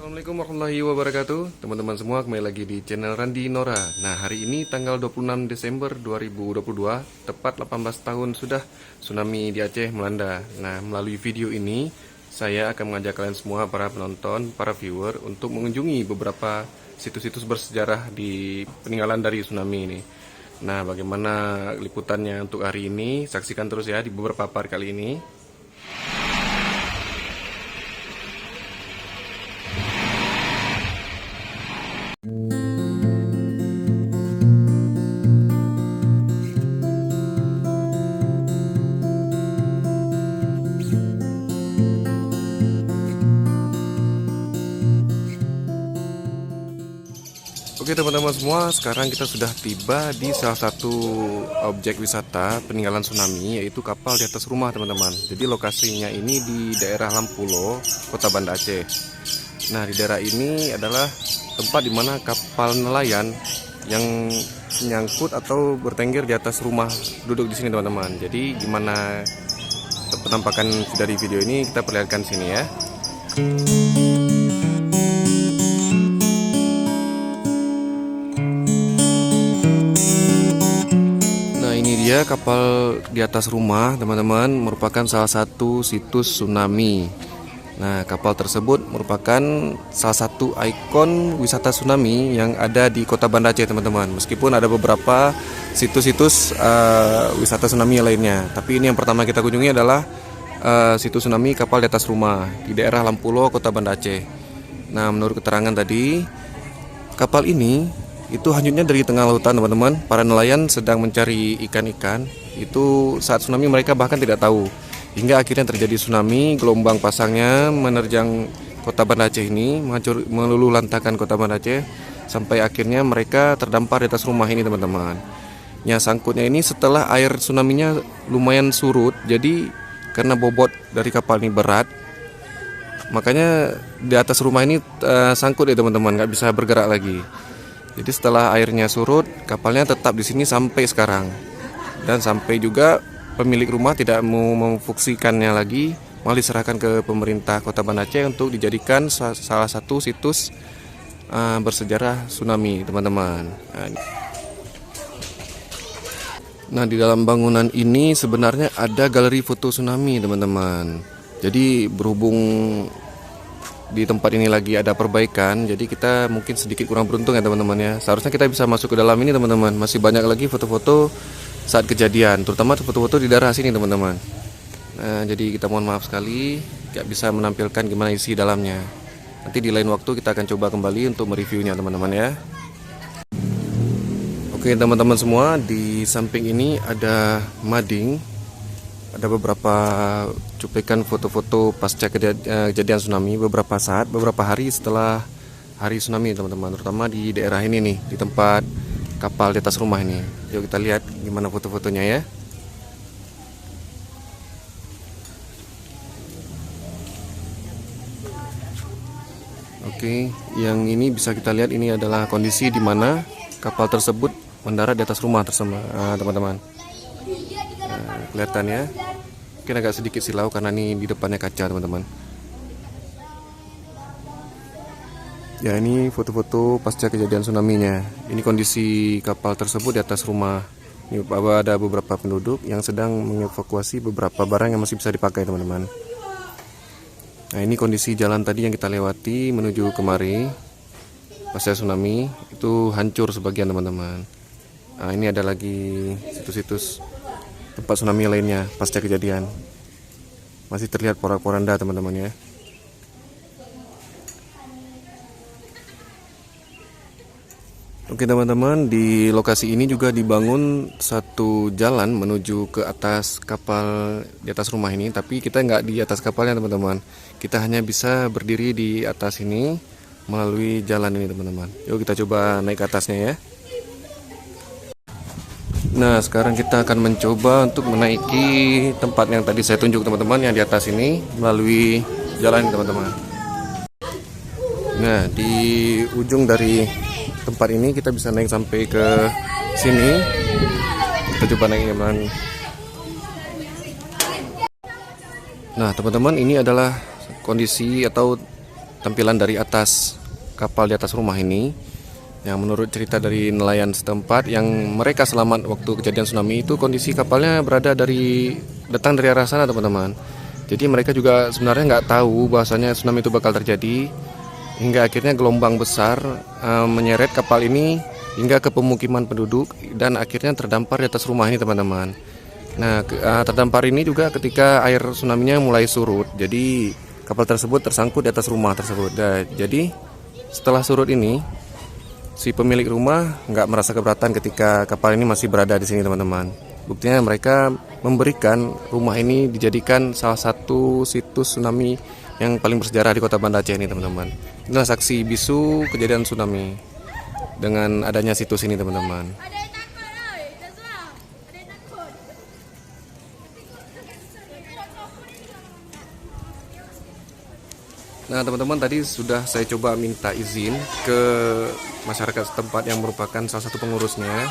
Assalamualaikum warahmatullahi wabarakatuh. Teman-teman semua, kembali lagi di channel Randi Nora. Nah, hari ini tanggal 26 Desember 2022, tepat 18 tahun sudah tsunami di Aceh melanda. Nah, melalui video ini saya akan mengajak kalian semua, para penonton, para viewer, untuk mengunjungi beberapa situs-situs bersejarah di peninggalan dari tsunami ini. Nah, bagaimana liputannya untuk hari ini? Saksikan terus ya di beberapa part kali ini. Oke teman-teman semua, sekarang kita sudah tiba di salah satu objek wisata peninggalan tsunami, yaitu kapal di atas rumah teman-teman. Jadi lokasinya ini di daerah Lampulo, Kota Banda Aceh. Nah, di daerah ini adalah tempat di mana kapal nelayan yang nyangkut atau bertengger di atas rumah duduk di sini teman-teman. Jadi gimana penampakan dari video ini kita perlihatkan sini ya. Dia kapal di atas rumah teman-teman, merupakan salah satu situs tsunami. Nah, kapal tersebut merupakan salah satu ikon wisata tsunami yang ada di Kota Banda Aceh teman-teman. Meskipun ada beberapa situs-situs wisata tsunami lainnya, tapi ini yang pertama kita kunjungi adalah situs tsunami kapal di atas rumah di daerah Lampulo, Kota Banda Aceh. Nah, menurut keterangan tadi, kapal ini itu hanyutnya dari tengah lautan teman-teman. Para nelayan sedang mencari ikan-ikan. Itu saat tsunami mereka bahkan tidak tahu. Hingga akhirnya terjadi tsunami, gelombang pasangnya menerjang Kota Banda Aceh ini, meluluh lantakan Kota Banda Aceh, sampai akhirnya mereka terdampar di atas rumah ini teman-teman. Ya, sangkutnya ini setelah air tsunaminya lumayan surut. Jadi karena bobot dari kapal ini berat, makanya di atas rumah ini sangkut ya teman-teman, nggak bisa bergerak lagi. Jadi setelah airnya surut, kapalnya tetap di sini sampai sekarang. Dan sampai juga pemilik rumah tidak mau memfungsikannya lagi, malah diserahkan ke pemerintah Kota Banda Aceh untuk dijadikan salah satu situs bersejarah tsunami, teman-teman. Nah, di dalam bangunan ini sebenarnya ada galeri foto tsunami, teman-teman. Jadi berhubung di tempat ini lagi ada perbaikan, jadi kita mungkin sedikit kurang beruntung ya teman-teman ya. Seharusnya kita bisa masuk ke dalam ini teman-teman. Masih banyak lagi foto-foto saat kejadian, terutama foto-foto di daerah sini teman-teman. Nah, jadi kita mohon maaf sekali gak bisa menampilkan gimana isi dalamnya. Nanti di lain waktu kita akan coba kembali untuk mereviewnya teman-teman ya. Oke teman-teman semua, di samping ini ada mading. Ada beberapa cuplikan foto-foto pasca kejadian tsunami, beberapa saat, beberapa hari setelah hari tsunami teman-teman, terutama di daerah ini nih, di tempat kapal di atas rumah ini. Yuk kita lihat gimana foto-fotonya ya. Oke, yang ini bisa kita lihat, ini adalah kondisi di mana kapal tersebut mendarat di atas rumah tersebut, teman-teman. Kelihatan ya, mungkin agak sedikit silau karena ini di depannya kaca teman-teman. Ya, ini foto-foto pasca kejadian tsunami-nya. Ini kondisi kapal tersebut di atas rumah. Ini ada beberapa penduduk yang sedang mengevakuasi beberapa barang yang masih bisa dipakai teman-teman. Nah, ini kondisi jalan tadi yang kita lewati menuju kemari pasca tsunami, itu hancur sebagian teman-teman. Nah, ini ada lagi situs-situs tempat tsunami lainnya pasca kejadian. Masih terlihat porak-poranda teman-teman ya. Oke teman-teman, di lokasi ini juga dibangun satu jalan menuju ke atas kapal di atas rumah ini. Tapi kita nggak di atas kapalnya teman-teman. Kita hanya bisa berdiri di atas ini melalui jalan ini teman-teman. Yuk kita coba naik ke atasnya ya. Nah, sekarang kita akan mencoba untuk menaiki tempat yang tadi saya tunjuk teman-teman, yang di atas ini, melalui jalan teman-teman. Nah, di ujung dari tempat ini kita bisa naik sampai ke sini. Kita coba naik teman. Nah, teman-teman, ini adalah kondisi atau tampilan dari atas kapal di atas rumah ini. Yang menurut cerita dari nelayan setempat yang mereka selamat waktu kejadian tsunami itu, kondisi kapalnya datang dari arah sana teman-teman. Jadi mereka juga sebenarnya nggak tahu bahwasanya tsunami itu bakal terjadi, hingga akhirnya gelombang besar menyeret kapal ini hingga ke pemukiman penduduk dan akhirnya terdampar di atas rumah ini teman-teman. Nah, terdampar ini juga ketika air tsunami-nya mulai surut. Jadi kapal tersebut tersangkut di atas rumah tersebut. Nah, jadi setelah surut ini, si pemilik rumah nggak merasa keberatan ketika kapal ini masih berada di sini teman-teman. Buktinya mereka memberikan rumah ini dijadikan salah satu situs tsunami yang paling bersejarah di kota Banda Aceh ini teman-teman. Inilah saksi bisu kejadian tsunami dengan adanya situs ini teman-teman. Nah teman-teman, tadi sudah saya coba minta izin ke masyarakat setempat yang merupakan salah satu pengurusnya.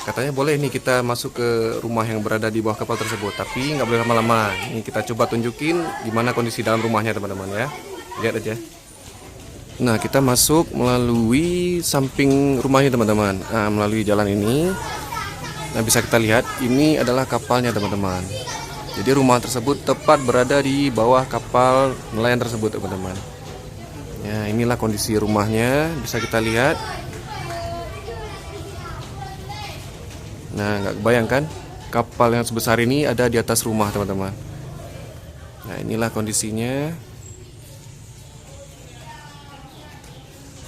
Katanya boleh nih kita masuk ke rumah yang berada di bawah kapal tersebut, tapi nggak boleh lama-lama. Ini kita coba tunjukin gimana kondisi dalam rumahnya teman-teman ya. Lihat aja. Nah kita masuk melalui samping rumahnya teman-teman, melalui jalan ini. Nah bisa kita lihat ini adalah kapalnya teman-teman. Jadi rumah tersebut tepat berada di bawah kapal nelayan tersebut teman-teman. Ya, inilah kondisi rumahnya, bisa kita lihat. Nah, nggak kebayangkan kapal yang sebesar ini ada di atas rumah teman-teman. Nah, inilah kondisinya.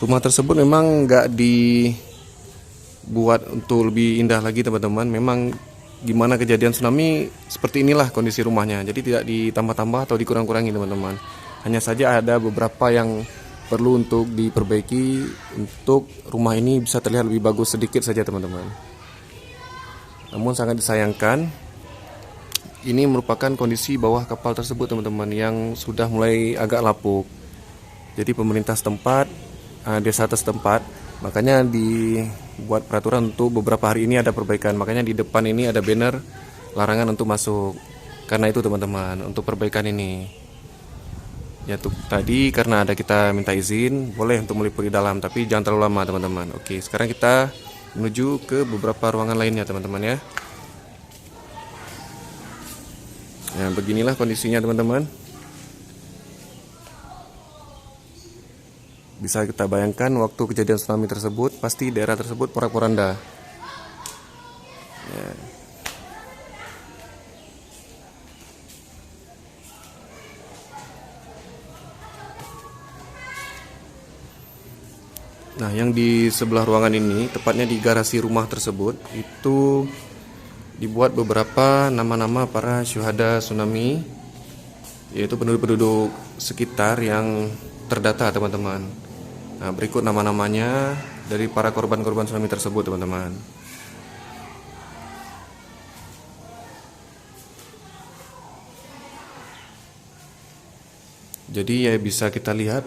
Rumah tersebut memang nggak dibuat untuk lebih indah lagi teman-teman. Memang gimana kejadian tsunami, seperti inilah kondisi rumahnya. Jadi tidak ditambah-tambah atau dikurang-kurangi teman-teman. Hanya saja ada beberapa yang perlu untuk diperbaiki untuk rumah ini bisa terlihat lebih bagus sedikit saja teman-teman. Namun sangat disayangkan, ini merupakan kondisi bawah kapal tersebut teman-teman yang sudah mulai agak lapuk. Jadi pemerintah setempat, desa setempat, makanya dibuat peraturan untuk beberapa hari ini ada perbaikan. Makanya di depan ini ada banner larangan untuk masuk. Karena itu teman-teman, untuk perbaikan ini. Ya tuh tadi karena ada kita minta izin, boleh untuk meliput di dalam, tapi jangan terlalu lama teman-teman. Oke, sekarang kita menuju ke beberapa ruangan lainnya teman-teman ya. Nah, beginilah kondisinya teman-teman. Bisa kita bayangkan waktu kejadian tsunami tersebut, pasti daerah tersebut porak-poranda. Ya. Nah, yang di sebelah ruangan ini, tepatnya di garasi rumah tersebut, itu dibuat beberapa nama-nama para syuhada tsunami, yaitu penduduk-penduduk sekitar yang terdata teman-teman. Nah, berikut nama-namanya dari para korban-korban tsunami tersebut teman-teman. Jadi ya bisa kita lihat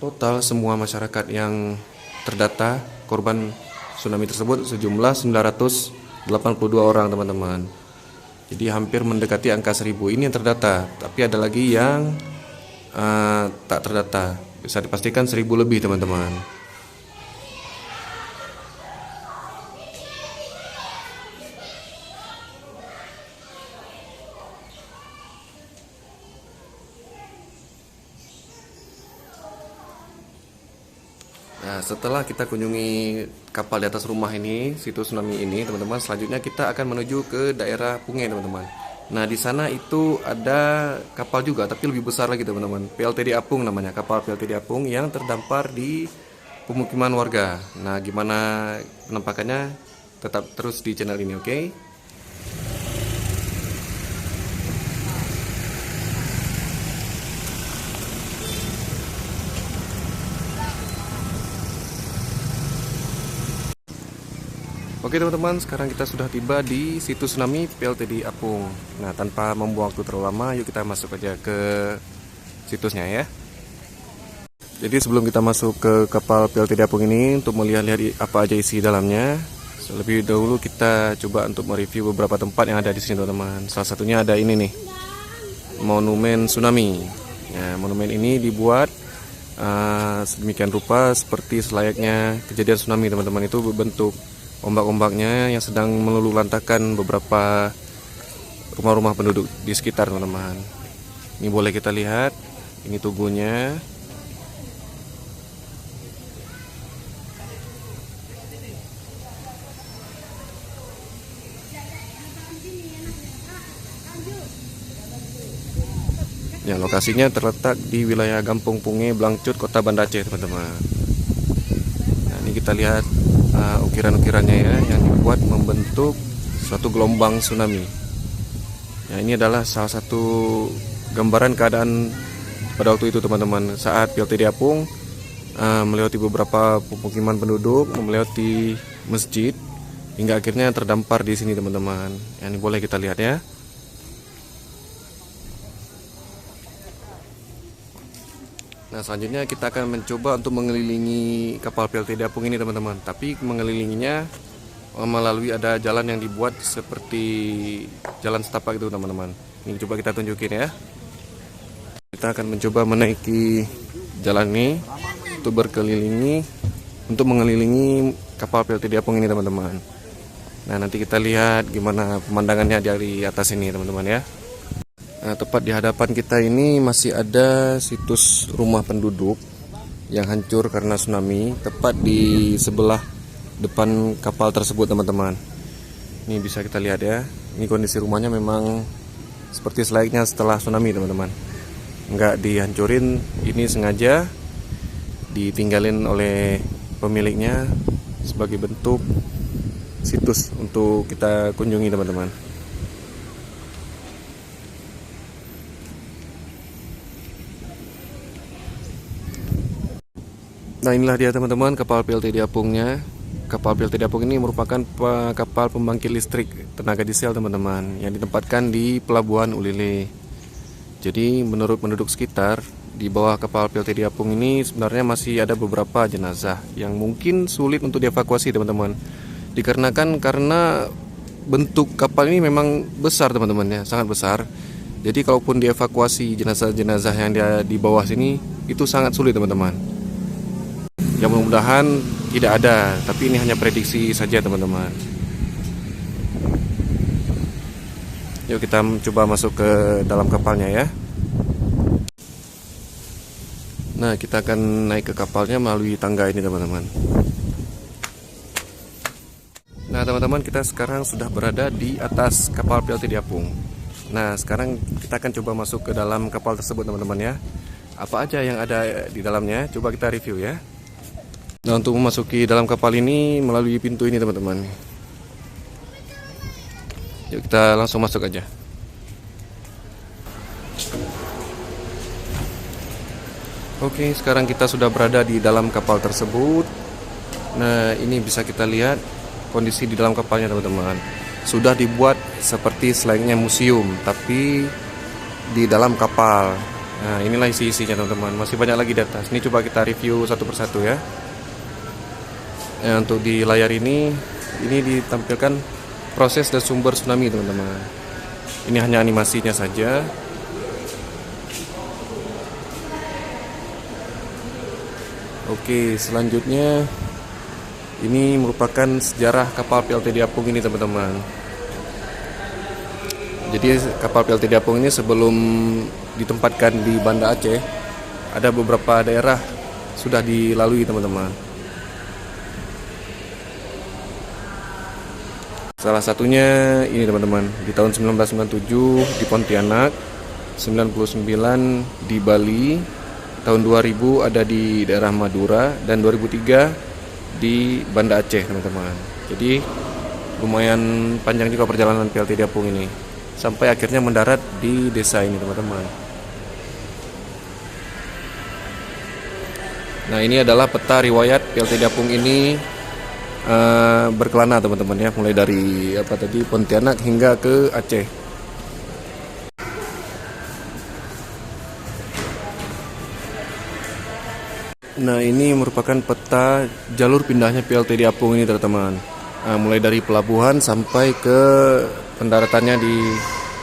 total semua masyarakat yang terdata korban tsunami tersebut sejumlah 982 orang teman-teman. Jadi hampir mendekati angka 1000. Ini yang terdata, tapi ada lagi yang tak terdata. Bisa dipastikan 1000 lebih teman-teman. Nah, setelah kita kunjungi kapal di atas rumah ini, situs tsunami ini, teman-teman, selanjutnya kita akan menuju ke daerah Punge, teman-teman. Nah, di sana itu ada kapal juga, tapi lebih besar lagi, teman-teman. PLTD Apung namanya, kapal PLTD Apung yang terdampar di pemukiman warga. Nah, gimana penampakannya? Tetap terus di channel ini, oke? Oke teman-teman, sekarang kita sudah tiba di situs tsunami PLTD Apung. Nah, tanpa membuang waktu terlalu lama, yuk kita masuk aja ke situsnya ya. Jadi sebelum kita masuk ke kapal PLTD Apung ini untuk melihat-lihat apa aja isi dalamnya, lebih dahulu kita coba untuk mereview beberapa tempat yang ada di sini teman-teman. Salah satunya ada ini nih, monumen tsunami. Nah, monumen ini dibuat sedemikian rupa seperti selayaknya kejadian tsunami teman-teman. Itu bentuk ombak-ombaknya yang sedang meluluhlantakkan beberapa rumah-rumah penduduk di sekitar teman-teman. Ini boleh kita lihat, ini tubuhnya. Ya, lokasinya terletak di wilayah Gampung Punge, Blangcut, Kota Banda Aceh, teman-teman. Nah, ini kita lihat ukiran-ukirannya ya, yang dibuat membentuk suatu gelombang tsunami. Ya, ini adalah salah satu gambaran keadaan pada waktu itu, teman-teman, saat PLTD Apung melewati beberapa pemukiman penduduk, melewati masjid, hingga akhirnya terdampar di sini, teman-teman. Ya, ini boleh kita lihat ya. Nah, selanjutnya kita akan mencoba untuk mengelilingi kapal PLTD Apung ini, teman-teman. Tapi mengelilinginya melalui ada jalan yang dibuat seperti jalan setapak itu, teman-teman. Ini coba kita tunjukin ya. Kita akan mencoba menaiki jalan ini untuk mengelilingi kapal PLTD Apung ini, teman-teman. Nah, nanti kita lihat gimana pemandangannya dari atas ini, teman-teman ya. Nah, tepat di hadapan kita ini masih ada situs rumah penduduk yang hancur karena tsunami, tepat di sebelah depan kapal tersebut, teman-teman. Ini bisa kita lihat ya. Ini kondisi rumahnya memang seperti selayaknya setelah tsunami, teman-teman. Nggak dihancurin, ini sengaja ditinggalin oleh pemiliknya sebagai bentuk situs untuk kita kunjungi, teman-teman. Nah, inilah dia, teman-teman, kapal PLTD Apungnya. Kapal PLTD Apung ini merupakan kapal pembangkit listrik tenaga diesel, teman-teman, yang ditempatkan di Pelabuhan Ulile. Jadi menurut penduduk sekitar, di bawah kapal PLTD Apung ini sebenarnya masih ada beberapa jenazah yang mungkin sulit untuk dievakuasi, teman-teman. Dikarenakan karena bentuk kapal ini memang besar, teman-teman ya, sangat besar. Jadi kalaupun dievakuasi jenazah-jenazah yang ada di bawah sini itu sangat sulit, teman-teman. Ya, mudah-mudahan tidak ada, tapi ini hanya prediksi saja, teman-teman. Yuk kita coba masuk ke dalam kapalnya ya. Nah, kita akan naik ke kapalnya melalui tangga ini, teman-teman. Nah, teman-teman, kita sekarang sudah berada di atas kapal PLTD Apung. Nah, sekarang kita akan coba masuk ke dalam kapal tersebut, teman-teman ya. Apa aja yang ada di dalamnya, coba kita review ya. Nah, untuk memasuki dalam kapal ini melalui pintu ini, teman-teman. Yuk kita langsung masuk aja. Oke, sekarang kita sudah berada di dalam kapal tersebut. Nah, ini bisa kita lihat kondisi di dalam kapalnya, teman-teman. Sudah dibuat seperti selayaknya museum, tapi di dalam kapal. Nah, inilah isi-isinya, teman-teman. Masih banyak lagi di atas. Ini coba kita review satu persatu ya. Nah, untuk di layar ini ditampilkan proses dan sumber tsunami, teman-teman. Ini hanya animasinya saja. Oke, selanjutnya ini merupakan sejarah kapal PLTD Apung ini, teman-teman. Jadi kapal PLTD Apung ini sebelum ditempatkan di Banda Aceh, ada beberapa daerah sudah dilalui, teman-teman. Salah satunya ini, teman-teman, di tahun 1997 di Pontianak, 99 di Bali, tahun 2000 ada di daerah Madura, dan 2003 di Banda Aceh, teman-teman. Jadi lumayan panjang juga perjalanan PLTD Apung ini sampai akhirnya mendarat di desa ini, teman-teman. Nah, ini adalah peta riwayat PLTD Apung ini berkelana, teman-teman ya, mulai dari Pontianak hingga ke Aceh. Nah, ini merupakan peta jalur pindahnya PLTD Apung ini, teman-teman. Mulai dari pelabuhan sampai ke pendaratannya di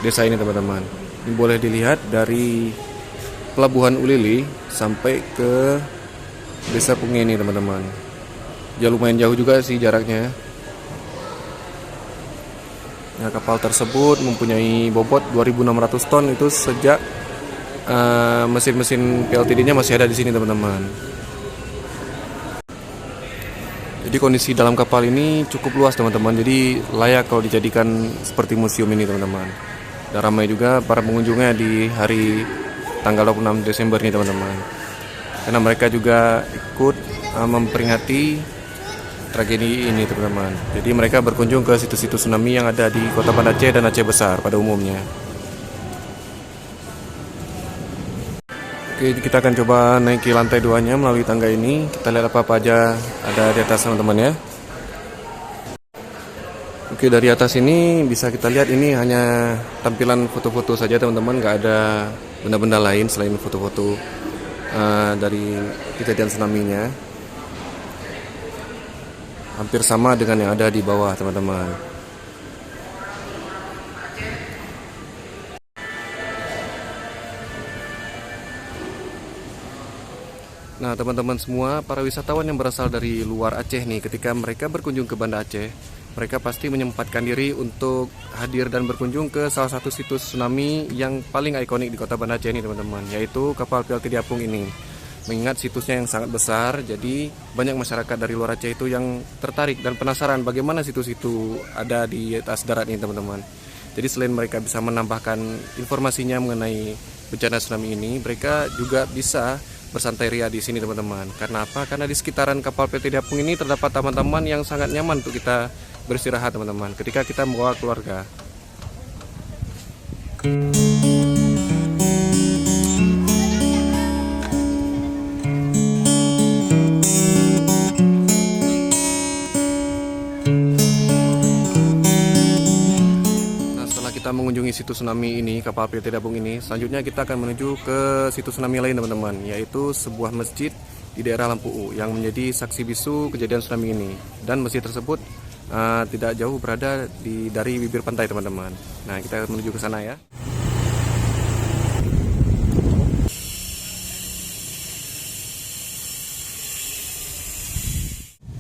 desa ini, teman-teman. Ini boleh dilihat dari Pelabuhan Ulili sampai ke Desa Pungeni teman-teman. Ya lumayan jauh juga sih jaraknya. Nah, kapal tersebut mempunyai bobot 2.600 ton itu sejak mesin-mesin PLTD-nya masih ada di sini teman-teman. Jadi kondisi dalam kapal ini cukup luas teman-teman. Jadi layak kalau dijadikan seperti museum ini teman-teman. Dan ramai juga para pengunjungnya di hari tanggal 26 Desember ini teman-teman. Karena mereka juga ikut memperingati tragedi ini teman-teman. Jadi mereka berkunjung ke situs-situs tsunami yang ada di Kota Banda Aceh dan Aceh Besar pada umumnya. Oke, kita akan coba naiki lantai 2-nya melalui tangga ini. Kita lihat apa-apa aja ada di atas teman-teman ya. Oke, dari atas ini bisa kita lihat ini hanya tampilan foto-foto saja teman-teman, nggak ada benda-benda lain selain foto-foto dari kejadian tsunami-nya. Hampir sama dengan yang ada di bawah teman-teman. Nah teman-teman semua, para wisatawan yang berasal dari luar Aceh nih, ketika mereka berkunjung ke Banda Aceh, mereka pasti menyempatkan diri untuk hadir dan berkunjung ke salah satu situs tsunami yang paling ikonik di Kota Banda Aceh ini teman-teman, yaitu kapal PLTD Apung ini. Mengingat situsnya yang sangat besar, jadi banyak masyarakat dari luar Aceh itu yang tertarik dan penasaran bagaimana situs itu ada di atas darat ini teman-teman. Jadi selain mereka bisa menambahkan informasinya mengenai bencana tsunami ini, mereka juga bisa bersantai ria di sini teman-teman. Karena apa? Karena di sekitaran kapal PLTD Apung ini terdapat taman-taman yang sangat nyaman untuk kita beristirahat teman-teman ketika kita membawa keluarga. Kita mengunjungi situs tsunami ini, kapal PLTD Apung ini, selanjutnya kita akan menuju ke situs tsunami lain teman-teman, yaitu sebuah masjid di daerah Lampu yang menjadi saksi bisu kejadian tsunami ini. Dan masjid tersebut tidak jauh berada dari bibir pantai teman-teman. Nah, kita menuju ke sana ya.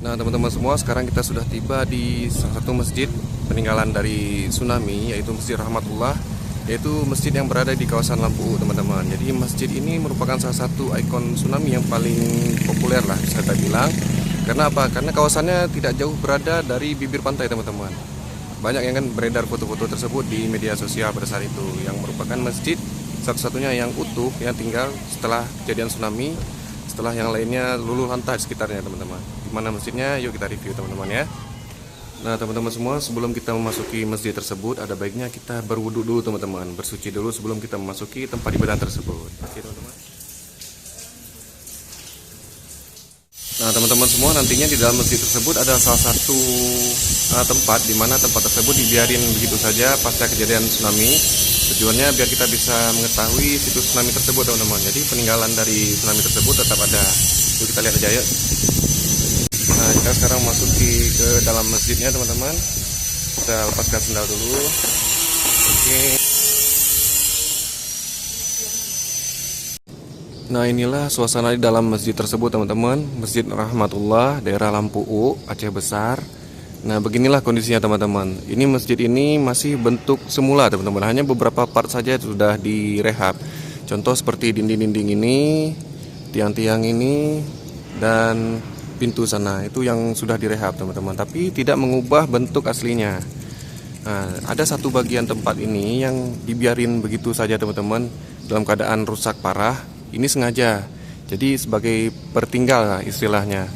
Nah teman-teman semua, sekarang kita sudah tiba di salah satu masjid peninggalan dari tsunami, yaitu Masjid Rahmatullah, yaitu masjid yang berada di kawasan Lampu teman-teman. Jadi masjid ini merupakan salah satu ikon tsunami yang paling populer lah bisa kita bilang. Karena apa? Karena kawasannya tidak jauh berada dari bibir pantai teman-teman. Banyak yang kan beredar foto-foto tersebut di media sosial pada saat itu, yang merupakan masjid satu-satunya yang utuh yang tinggal setelah kejadian tsunami, setelah yang lainnya luluh lantai di sekitarnya teman-teman. Dimana masjidnya? Yuk kita review teman-teman ya. Nah teman-teman semua, sebelum kita memasuki masjid tersebut, ada baiknya kita berwudu dulu teman-teman, bersuci dulu sebelum kita memasuki tempat ibadah tersebut. Oke teman-teman. Nah teman-teman semua, nantinya di dalam masjid tersebut ada salah satu tempat di mana tempat tersebut dibiarin begitu saja pasca kejadian tsunami. Tujuannya biar kita bisa mengetahui situs tsunami tersebut teman-teman. Jadi peninggalan dari tsunami tersebut tetap ada. Yuk kita lihat aja ya. Nah kita sekarang masuki ke dalam masjidnya teman-teman. Kita lepaskan sendal dulu. Oke. Nah inilah suasana di dalam masjid tersebut teman-teman. Masjid Rahmatullah, daerah Lampu U, Aceh Besar. Nah beginilah kondisinya teman-teman. Ini masjid ini masih bentuk semula teman-teman. Hanya beberapa part saja sudah direhab. Contoh seperti dinding-dinding ini, tiang-tiang ini, dan pintu sana. Itu yang sudah direhab teman-teman. Tapi tidak mengubah bentuk aslinya. Nah, ada satu bagian tempat ini yang dibiarin begitu saja teman-teman, dalam keadaan rusak parah. Ini sengaja. Jadi sebagai pertinggal lah istilahnya.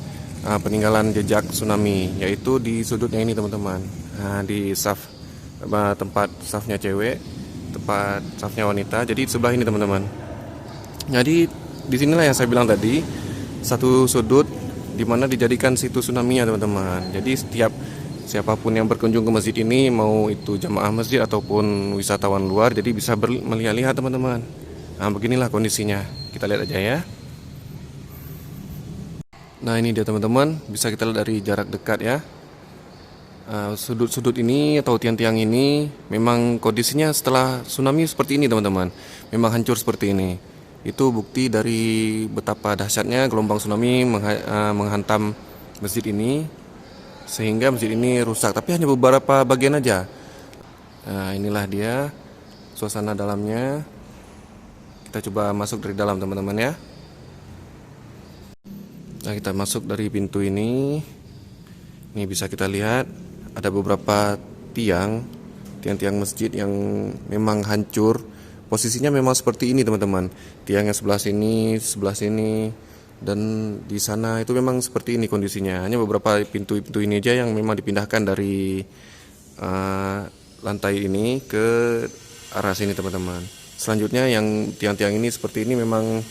Peninggalan jejak tsunami, yaitu di sudutnya ini teman-teman. Nah, di saf tempat safnya cewek, tempat safnya wanita. Jadi sebelah ini teman-teman. Jadi disinilah yang saya bilang tadi, satu sudut di mana dijadikan situs tsunami-nya teman-teman. Jadi siapapun yang berkunjung ke masjid ini, mau itu jamaah masjid ataupun wisatawan luar, jadi bisa melihat-lihat teman-teman. Nah beginilah kondisinya. Kita lihat aja ya. Nah ini dia teman-teman, bisa kita lihat dari jarak dekat ya. Sudut-sudut ini atau tiang-tiang ini memang kondisinya setelah tsunami seperti ini teman-teman. Memang hancur seperti ini. Itu bukti dari betapa dahsyatnya gelombang tsunami menghantam masjid ini sehingga masjid ini rusak. Tapi hanya beberapa bagian aja. Nah, inilah dia suasana dalamnya. Kita coba masuk dari dalam teman-teman ya. Nah, kita masuk dari pintu ini. Ini bisa kita lihat ada beberapa tiang-tiang masjid yang memang hancur. Posisinya memang seperti ini teman-teman. Tiangnya sebelah sini, dan di sana itu memang seperti ini kondisinya. Hanya beberapa pintu-pintu ini aja yang memang dipindahkan dari lantai ini ke arah sini teman-teman. Selanjutnya yang tiang-tiang ini seperti ini memang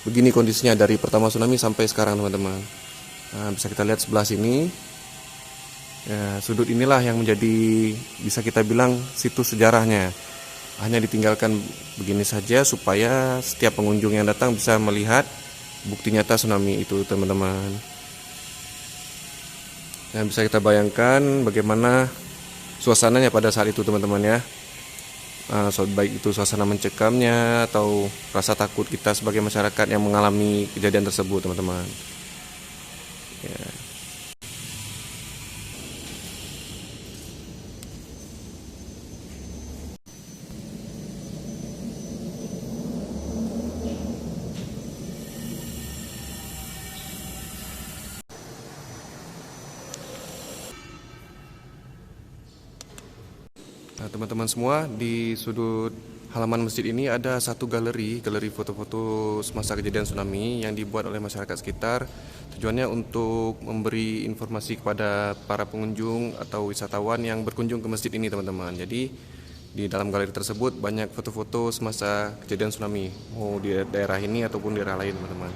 begini kondisinya dari pertama tsunami sampai sekarang teman-teman. Nah, bisa kita lihat sebelah sini. Ya, sudut inilah yang menjadi bisa kita bilang situs sejarahnya. Hanya ditinggalkan begini saja supaya setiap pengunjung yang datang bisa melihat bukti nyata tsunami itu teman-teman. Yang bisa kita bayangkan bagaimana suasananya pada saat itu teman-teman ya. Baik itu suasana mencekamnya atau rasa takut kita sebagai masyarakat yang mengalami kejadian tersebut teman-teman. Ya. Nah, teman-teman semua, di sudut halaman masjid ini ada satu galeri foto-foto semasa kejadian tsunami yang dibuat oleh masyarakat sekitar. Tujuannya untuk memberi informasi kepada para pengunjung atau wisatawan yang berkunjung ke masjid ini, teman-teman. Jadi, di dalam galeri tersebut banyak foto-foto semasa kejadian tsunami, mau di daerah ini ataupun daerah lain, teman-teman.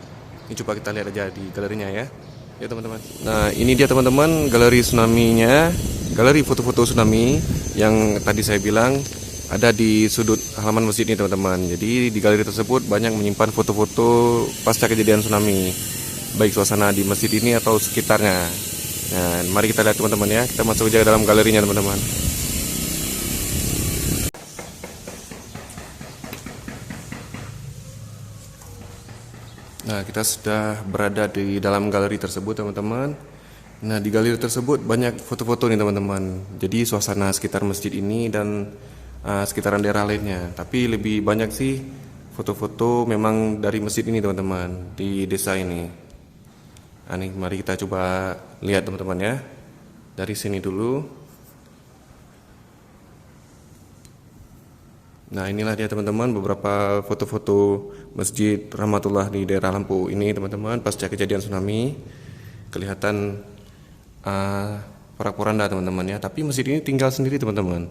Ini coba kita lihat aja di galerinya ya. Ya teman-teman. Nah, ini dia teman-teman galeri tsunami-nya, galeri foto-foto tsunami yang tadi saya bilang ada di sudut halaman masjid ini teman-teman. Jadi di galeri tersebut banyak menyimpan foto-foto pasca kejadian tsunami, baik suasana di masjid ini atau sekitarnya. Nah, mari kita lihat teman-teman ya. Kita masuk aja ke dalam galerinya teman-teman. Nah, kita sudah berada di dalam galeri tersebut teman-teman. Nah, di galeri tersebut banyak foto-foto nih teman-teman. Jadi suasana sekitar masjid ini dan sekitaran daerah lainnya. Tapi lebih banyak sih foto-foto memang dari masjid ini teman-teman, di desa ini. Nah, nih, mari kita coba lihat teman-teman ya. Dari sini dulu. Nah, inilah dia teman-teman beberapa foto-foto Masjid Rahmatullah di daerah Lampu ini teman-teman pasca kejadian tsunami. Kelihatan porak-poranda teman-teman ya. Tapi masjid ini tinggal sendiri teman-teman.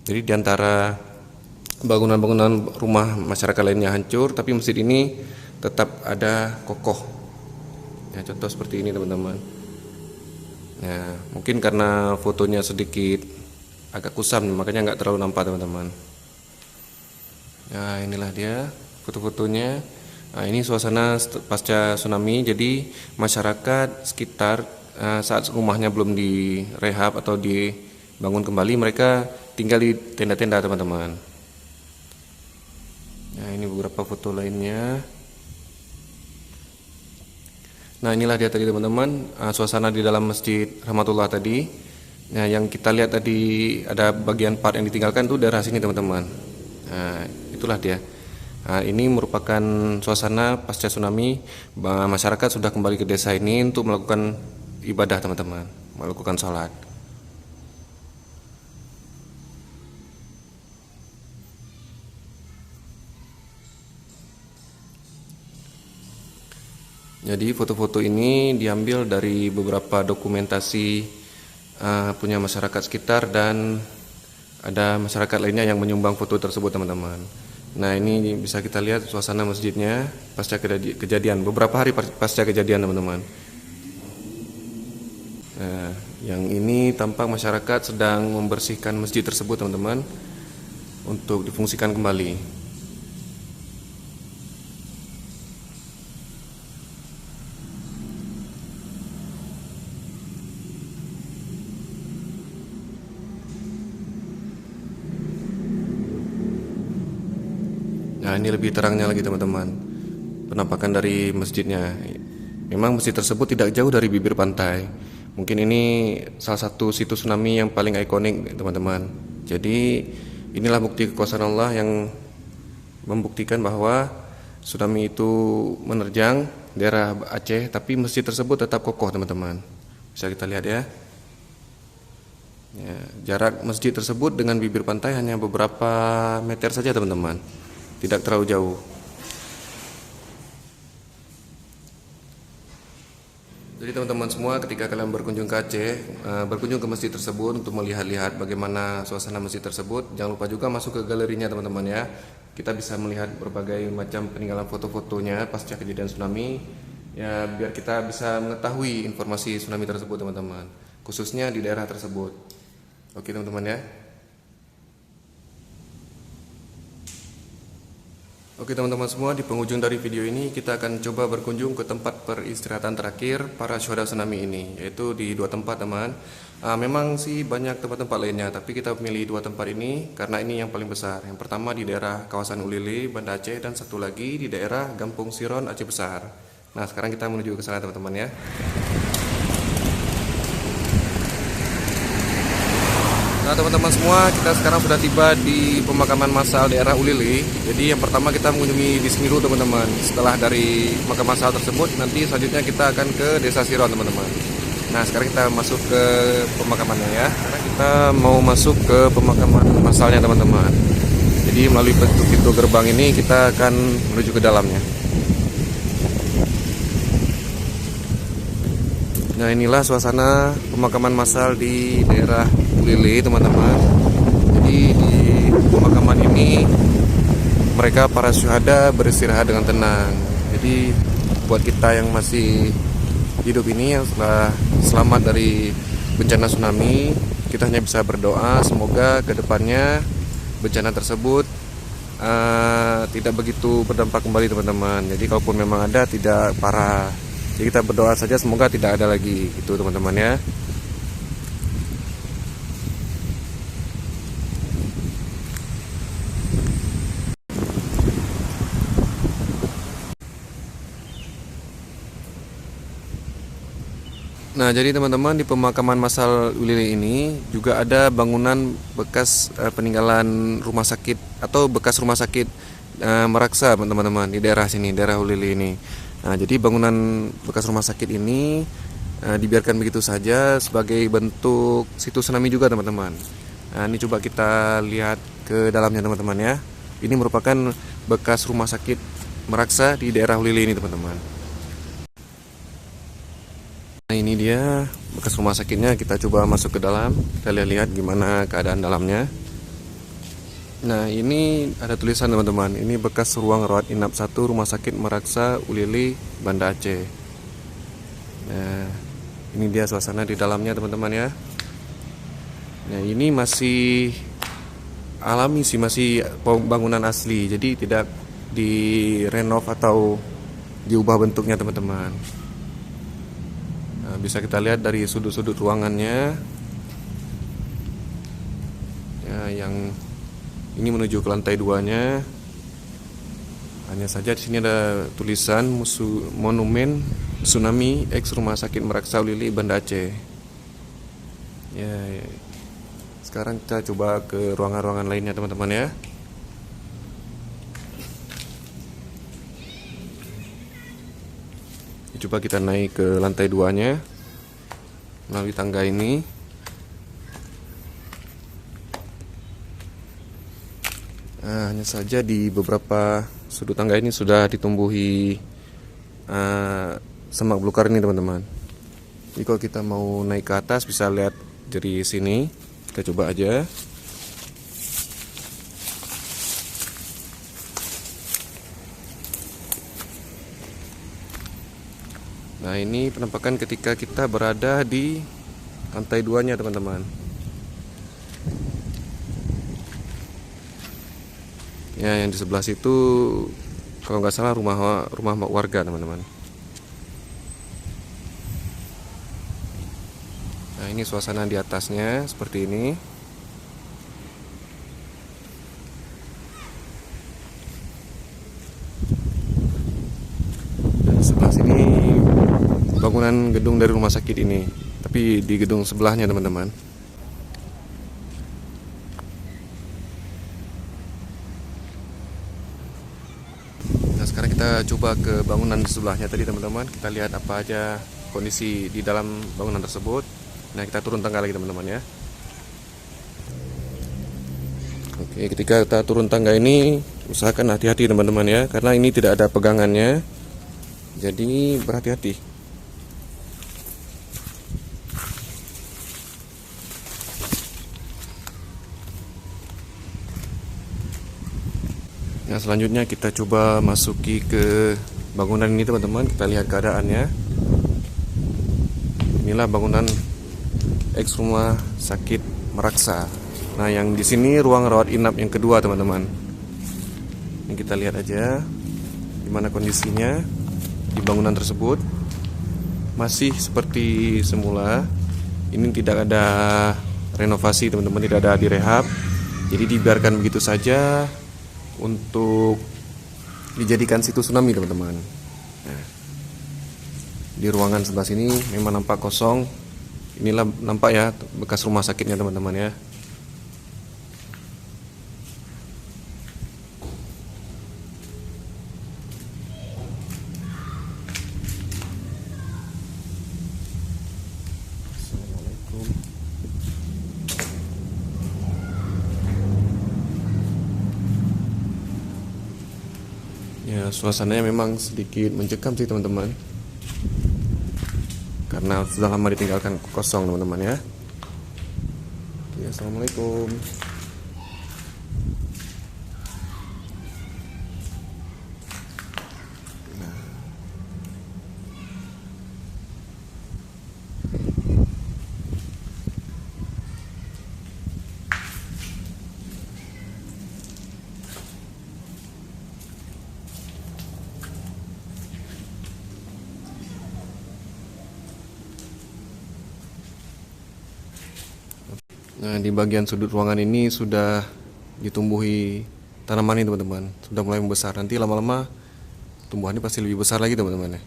Jadi di antara bangunan-bangunan rumah masyarakat lainnya hancur, tapi masjid ini tetap ada kokoh. Ya, contoh seperti ini teman-teman. Ya, mungkin karena fotonya sedikit agak kusam, makanya nggak terlalu nampak teman-teman. Nah, inilah dia foto-fotonya. Nah, ini suasana pasca tsunami. Jadi masyarakat sekitar saat rumahnya belum direhab atau dibangun kembali, mereka tinggal di tenda-tenda teman-teman. Nah, ini beberapa foto lainnya. Nah, inilah dia tadi teman-teman suasana di dalam Masjid Rahmatullah tadi. Nah, yang kita lihat tadi ada bagian part yang ditinggalkan itu daerah sini teman-teman. Nah, itulah dia. Nah, ini merupakan suasana pasca tsunami. Masyarakat sudah kembali ke desa ini untuk melakukan ibadah teman-teman, melakukan sholat. Jadi foto-foto ini diambil dari beberapa dokumentasi punya masyarakat sekitar dan ada masyarakat lainnya yang menyumbang foto tersebut teman-teman. Nah, ini bisa kita lihat suasana masjidnya pasca kejadian, beberapa hari pasca kejadian teman-teman. Nah, yang ini tampak masyarakat sedang membersihkan masjid tersebut teman-teman untuk difungsikan kembali. Nah, ini lebih terangnya lagi teman-teman. penampakan dari masjidnya. Memang masjid tersebut tidak jauh dari bibir pantai. Mungkin ini salah satu situs tsunami yang paling ikonik, teman-teman. Jadi inilah bukti kekuasaan Allah yang membuktikan bahwa tsunami itu menerjang daerah Aceh, tapi masjid tersebut tetap kokoh, teman-teman. Bisa kita lihat ya. Jarak masjid tersebut dengan bibir pantai hanya beberapa meter saja, teman-teman. Tidak terlalu jauh. Jadi teman-teman semua, ketika kalian berkunjung ke Aceh, berkunjung ke masjid tersebut untuk melihat-lihat bagaimana suasana masjid tersebut, jangan lupa juga masuk ke galerinya, teman-teman ya. Kita bisa melihat berbagai macam peninggalan foto-fotonya pasca kejadian tsunami, ya, biar kita bisa mengetahui informasi tsunami tersebut, teman-teman, khususnya di daerah tersebut. Oke teman-teman ya. Oke teman-teman semua, di penghujung dari video ini kita akan coba berkunjung ke tempat peristirahatan terakhir para syuhada tsunami ini, yaitu di dua tempat, teman. Memang sih banyak tempat-tempat lainnya, tapi kita memilih dua tempat ini karena ini yang paling besar. Yang pertama di daerah kawasan Ulili, Banda Aceh, dan satu lagi di daerah Gampung Siron, Aceh Besar. Nah sekarang kita menuju ke sana, teman-teman ya. Nah teman-teman semua, kita sekarang sudah tiba di pemakaman massal daerah Ulili. Jadi yang pertama kita mengunjungi di sini dulu, teman-teman. Setelah dari makam massal tersebut, nanti selanjutnya kita akan ke desa Siron, teman-teman. Nah sekarang kita masuk ke pemakamannya ya. Sekarang kita mau masuk ke pemakaman massalnya, teman-teman. Jadi melalui pintu gerbang ini kita akan menuju ke dalamnya. Nah inilah suasana pemakaman massal di daerah Ulili, teman-teman. Jadi di pemakaman ini mereka para syuhada beristirahat dengan tenang. Jadi buat kita yang masih hidup ini, yang setelah selamat dari bencana tsunami, kita hanya bisa berdoa semoga kedepannya bencana tersebut tidak begitu berdampak kembali, teman-teman. Jadi kalaupun memang ada, tidak parah. Jadi kita berdoa saja semoga tidak ada lagi, gitu teman-teman ya. Nah, jadi teman-teman, di pemakaman massal Ulili ini juga ada bangunan bekas peninggalan rumah sakit atau bekas rumah sakit Meraksa, teman-teman, di daerah sini, daerah Ulili ini. Nah, jadi bangunan bekas rumah sakit ini dibiarkan begitu saja sebagai bentuk situs tsunami juga, teman-teman. Nah, ini coba kita lihat ke dalamnya, teman-teman ya. Ini merupakan bekas rumah sakit Meraksa di daerah Ulili ini, teman-teman. Nah ini dia bekas rumah sakitnya, kita coba masuk ke dalam, kita lihat gimana keadaan dalamnya. Nah ini ada tulisan, teman-teman, ini bekas ruang rawat inap 1 Rumah Sakit Meraksa Ulili, Banda Aceh. Nah ini dia suasana di dalamnya, teman-teman ya. Nah ini masih alami sih, masih bangunan asli, jadi tidak direnov atau diubah bentuknya, teman-teman. Bisa kita lihat dari sudut-sudut ruangannya ya, yang ini menuju ke lantai 2-nya. Hanya saja di sini ada tulisan monumen tsunami X Rumah Sakit Meraksa Ulili, Banda Aceh. Ya, sekarang kita coba ke ruangan-ruangan lainnya, teman-teman ya. Coba kita naik ke lantai 2-nya melalui tangga ini. Nah, hanya saja di beberapa sudut tangga ini sudah ditumbuhi semak belukar ini, teman-teman. Jadi kalau kita mau naik ke atas bisa lihat dari sini. Kita coba aja. Nah ini penampakan ketika kita berada di lantai 2-nya, teman-teman. Ya yang di sebelah situ kalau nggak salah rumah warga, teman-teman. Nah ini suasana di atasnya seperti ini. Sebelah sini bangunan gedung dari rumah sakit ini, tapi di gedung sebelahnya teman-teman. Nah, sekarang kita coba ke bangunan di sebelahnya tadi teman-teman. Kita lihat apa aja kondisi di dalam bangunan tersebut. Nah, kita turun tangga lagi teman-teman ya. Oke, ketika kita turun tangga ini usahakan hati-hati teman-teman ya, karena ini tidak ada pegangannya. Jadi berhati-hati. Nah, selanjutnya kita coba masuki ke bangunan ini teman-teman. Kita lihat keadaannya. Inilah bangunan eks rumah sakit Meraksa. Nah, yang di sini ruang rawat inap yang kedua teman-teman. Ini kita lihat aja gimana kondisinya di bangunan tersebut. Masih seperti semula. Ini tidak ada renovasi teman-teman, tidak ada direhab. Jadi dibiarkan begitu saja untuk dijadikan situs tsunami teman-teman. Nah, di ruangan sebelah sini memang nampak kosong. Inilah nampak ya bekas rumah sakitnya teman-teman ya. Assalamualaikum. Ya, suasananya memang sedikit mencekam sih teman-teman, karena sudah lama ditinggalkan kosong teman-teman ya. Oke, assalamualaikum. Nah, di bagian sudut ruangan ini sudah ditumbuhi tanaman ini teman-teman, sudah mulai membesar. Nanti lama-lama tumbuhannya pasti lebih besar lagi teman-teman ya.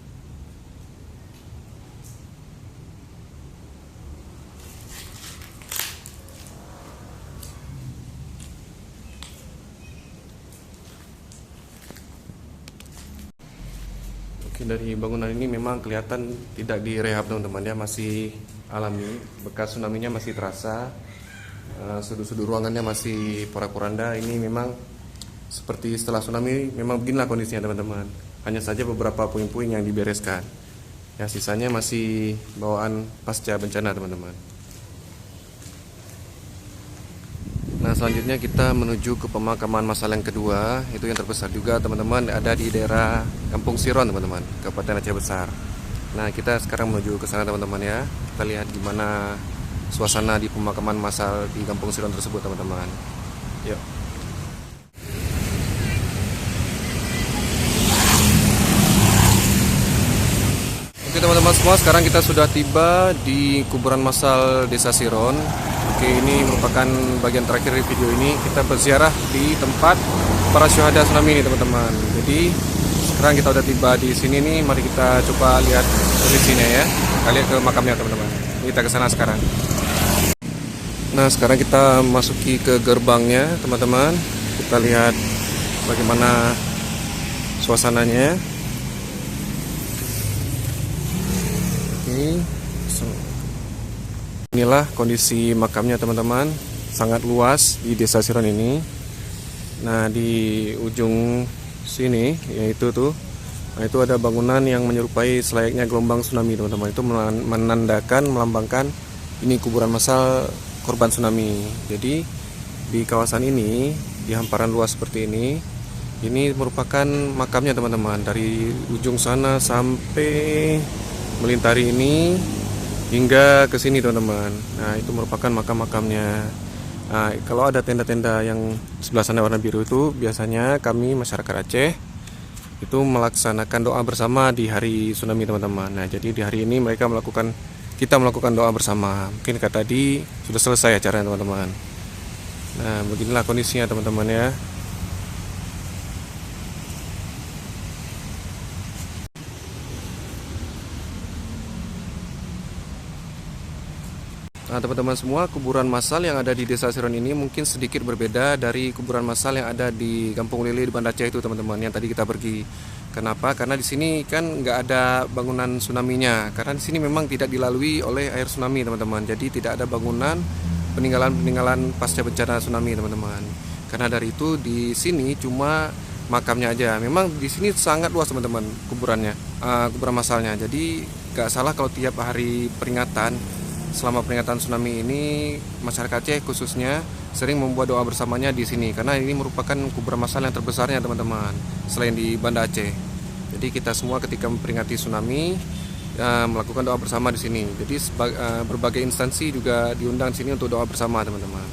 Oke, dari bangunan ini memang kelihatan tidak direhab teman-teman ya, masih alami, bekas tsunami-nya masih terasa. Sudut-sudut ruangannya masih porak-poranda. Ini memang seperti setelah tsunami, memang beginilah kondisinya teman-teman. Hanya saja beberapa puing-puing yang dibereskan. Ya, sisanya masih bawaan pasca bencana teman-teman. Nah, selanjutnya kita menuju ke pemakaman massal yang kedua. Itu yang terbesar juga teman-teman, ada di daerah Kampung Siron teman-teman, Kabupaten Aceh Besar. Nah, kita sekarang menuju ke sana teman-teman ya. Kita lihat gimana suasana di pemakaman massal di Kampung Siron tersebut teman-teman. Yuk. Oke teman-teman semua, sekarang kita sudah tiba di kuburan massal Desa Siron. Oke, ini merupakan bagian terakhir di video ini. Kita berziarah di tempat para syuhada tsunami ini teman-teman. Jadi sekarang kita udah tiba di sini nih, mari kita coba lihat kondisinya ya. Kita lihat ke makamnya teman-teman. Kita ke sana sekarang. Nah, sekarang kita masuki ke gerbangnya teman-teman. Kita lihat bagaimana suasananya. Oke, inilah kondisi makamnya teman-teman. Sangat luas di Desa Siron ini. Nah, di ujung sini yaitu tuh, nah itu ada bangunan yang menyerupai selayaknya gelombang tsunami teman-teman. Itu menandakan, melambangkan ini kuburan massal korban tsunami. Jadi di kawasan ini, di hamparan luas seperti ini merupakan makamnya teman-teman. Dari ujung sana sampai melintari ini hingga ke sini teman-teman. Nah, itu merupakan makam-makamnya. Nah, kalau ada tenda-tenda yang sebelah sana warna biru itu, biasanya kami masyarakat Aceh itu melaksanakan doa bersama di hari tsunami teman-teman. Nah, jadi di hari ini kita melakukan doa bersama. Mungkin kata tadi sudah selesai acaranya teman-teman. Nah, beginilah kondisinya teman-teman ya. Nah, teman-teman semua, kuburan massal yang ada di Desa Siron ini mungkin sedikit berbeda dari kuburan massal yang ada di Kampung Lele di Banda Aceh itu, teman-teman, yang tadi kita pergi. Kenapa? Karena di sini kan nggak ada bangunan tsunami-nya. Karena di sini memang tidak dilalui oleh air tsunami, teman-teman. Jadi tidak ada bangunan peninggalan-peninggalan pasca bencana tsunami, teman-teman. Karena dari itu di sini cuma makamnya aja. Memang di sini sangat luas, teman-teman, kuburannya, kuburan massalnya. Jadi nggak salah kalau tiap hari peringatan, selama peringatan tsunami ini, masyarakat Aceh khususnya sering membuat doa bersamanya di sini karena ini merupakan kuburan massal yang terbesarnya, teman-teman, selain di Banda Aceh. Jadi kita semua ketika memperingati tsunami melakukan doa bersama di sini. Jadi berbagai instansi juga diundang di sini untuk doa bersama, teman-teman.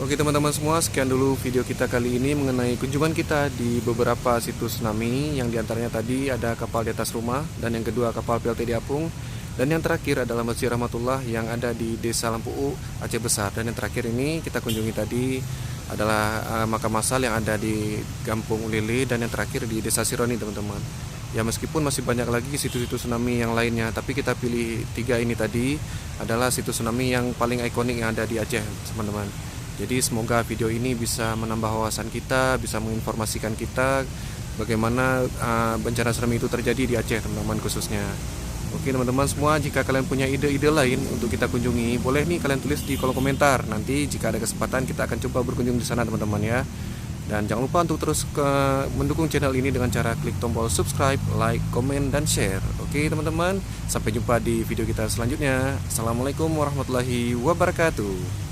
Oke teman-teman semua, sekian dulu video kita kali ini mengenai kunjungan kita di beberapa situs tsunami. Yang diantaranya tadi ada kapal di atas rumah, dan yang kedua kapal PLT di Apung, dan yang terakhir adalah Masjid Rahmatullah yang ada di Desa Lampu Aceh Besar. Dan yang terakhir ini kita kunjungi tadi adalah makam massal yang ada di Kampung Lele, dan yang terakhir di Desa Sironi, teman-teman. Ya, meskipun masih banyak lagi situs-situs tsunami yang lainnya, tapi kita pilih 3 ini tadi adalah situs tsunami yang paling ikonik yang ada di Aceh, teman-teman. Jadi semoga video ini bisa menambah wawasan kita, bisa menginformasikan kita bagaimana bencana tsunami itu terjadi di Aceh, teman-teman, khususnya. Oke teman-teman semua, jika kalian punya ide-ide lain untuk kita kunjungi, boleh nih kalian tulis di kolom komentar. Nanti jika ada kesempatan kita akan coba berkunjung di sana, teman-teman ya. Dan jangan lupa untuk terus mendukung channel ini dengan cara klik tombol subscribe, like, komen, dan share. Oke teman-teman, sampai jumpa di video kita selanjutnya. Assalamualaikum warahmatullahi wabarakatuh.